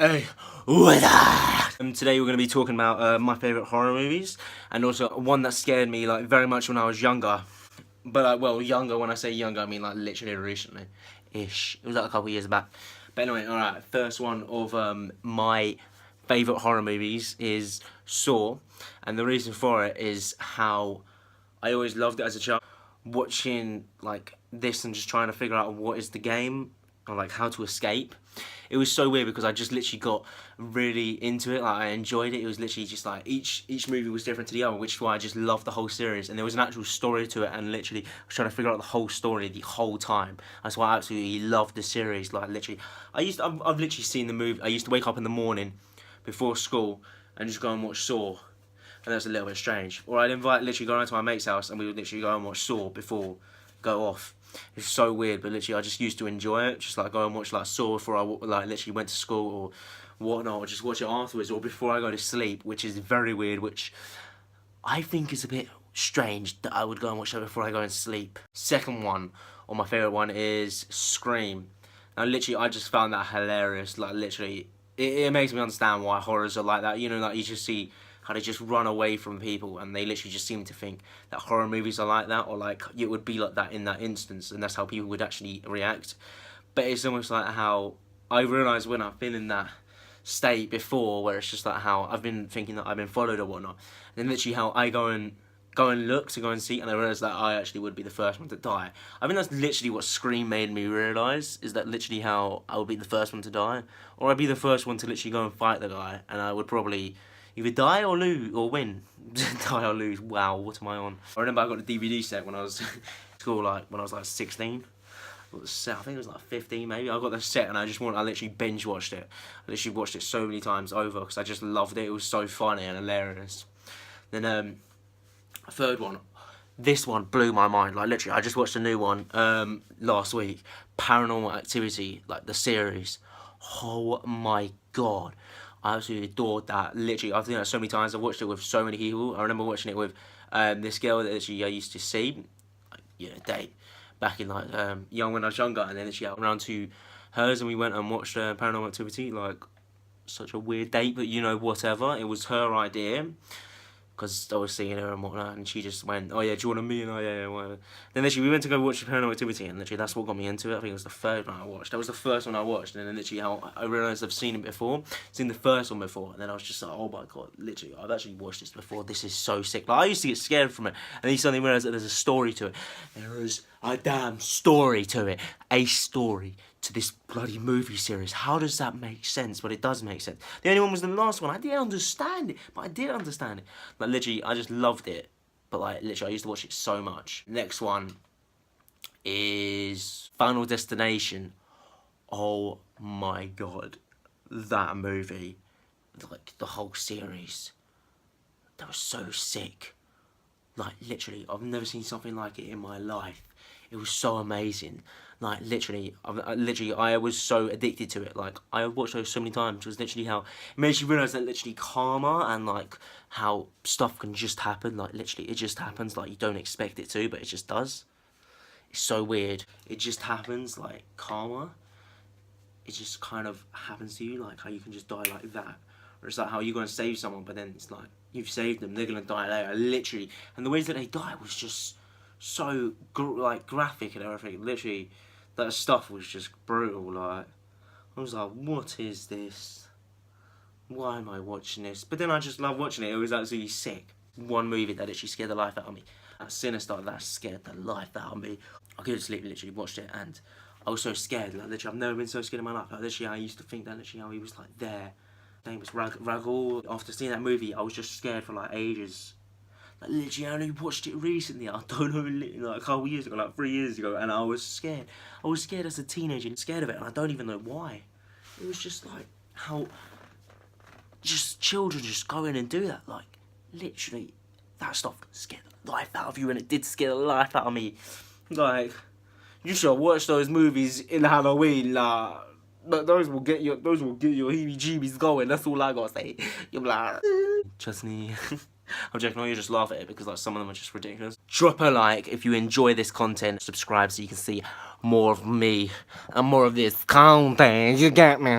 Hey, what up? Today we're going to be talking about my favourite horror movies, and also one that scared me like very much when I was younger. But well, younger, when I say younger, I mean like literally recently-ish. It was like a couple of years back. But anyway, alright, first one of my favourite horror movies is Saw, and the reason for it is how I always loved it as a child. Watching like this and just trying to figure out what is the game, or like how to escape. It was so weird because I just literally got really into it. Like I enjoyed it. It was literally just like each movie was different to the other, which is why I just loved the whole series. And there was an actual story to it, and literally I was trying to figure out the whole story the whole time. That's why I absolutely loved the series. Like literally, I've literally seen the movie. I used to wake up in the morning before school and just go and watch Saw. And that's a little bit strange. Or I'd literally go around to my mate's house and we would literally go and watch Saw before go off. It's so weird, but literally I just used to enjoy it. Just like go and watch like Saw before I like literally went to school or whatnot, or just watch it afterwards or before I go to sleep, which is very weird, which I think is a bit strange that I would go and watch that before I go and sleep. Second one, or my favourite one, is Scream. Now literally I just found that hilarious. Like literally it makes me understand why horrors are like that. You know, like you just see how they just run away from people, and they literally just seem to think that horror movies are like that, or like it would be like that in that instance, and that's how people would actually react. But it's almost like how I realised when I've been in that state before, where it's just like how I've been thinking that I've been followed or whatnot, and then literally how I go and look to go and see, and I realise that I actually would be the first one to die. I think that's literally what Scream made me realise, is that literally how I would be the first one to die, or I'd be the first one to literally go and fight the guy, and I would probably either die or lose, or win. Die or lose, wow, what am I on? I remember I got the DVD set when I was in school, like, when I was like 16. I think it was like 15 maybe. I got the set and I literally binge watched it. I literally watched it so many times over because I just loved it. It was so funny and hilarious. Then, third one. This one blew my mind. Like, literally, I just watched a new one last week. Paranormal Activity, like, the series. Oh my god. I absolutely adored that. Literally, I've seen that so many times. I've watched it with so many people. I remember watching it with this girl that I used to see, like, date, back in like young when I was younger, and then she got around to hers, and we went and watched Paranormal Activity. Like, such a weird date, but you know, whatever. It was her idea. Because I was seeing her and whatnot, and she just went, oh yeah, do you want to meet? And oh yeah, whatever. Then literally we went to go watch Paranormal Activity, and literally that's what got me into it. I think it was the third one I watched. That was the first one I watched, and then literally how I realised I've seen it before, seen the first one before, and then I was just like, oh my god, literally, I've actually watched this before. This is so sick. Like, I used to get scared from it, and then you suddenly realise that there's a story to it. There is a damn story to it. A story to this bloody movie series. How does that make sense? But it does make sense. The only one was the last one. I didn't understand it, but I did understand it. Like, literally, I just loved it. But, like, literally, I used to watch it so much. Next one is Final Destination. Oh my god. That movie, like, the whole series, that was so sick. Like, literally, I've never seen something like it in my life. It was so amazing. Like, literally, I was so addicted to it. Like, I watched those so many times. It was literally how it makes you realise that literally karma, and like how stuff can just happen. Like, literally, it just happens. Like, you don't expect it to, but it just does. It's so weird. It just happens. Like, karma, it just kind of happens to you. Like, how you can just die like that. Or it's like how you're going to save someone, but then it's like you've saved them, they're going to die later. Literally. And the ways that they die was just so like graphic and everything. Literally, that stuff was just brutal. Like, I was like, what is this? Why am I watching this? But then I just love watching it. It was absolutely sick. One movie that actually scared the life out of me. That Sinister, that scared the life out of me. I couldn't sleep, literally watched it, and I was so scared. Like, literally, I've never been so scared in my life. Like, literally, I used to think that literally how he was like there. His name was Ragul. After seeing that movie, I was just scared for like ages. Like, literally, I only watched it recently. I don't know, like a couple years ago, like 3 years ago, and I was scared. I was scared as a teenager, and scared of it, and I don't even know why. It was just like how just children just go in and do that. Like, literally, that stuff scared the life out of you, and it did scare the life out of me. Like, you should watch those movies in Halloween, like. But those will get your heebie-jeebies going. That's all I gotta say. You're like, trust me. I'm joking. No, you just laugh at it because like some of them are just ridiculous. Drop a like if you enjoy this content. Subscribe so you can see more of me and more of this content. You get me?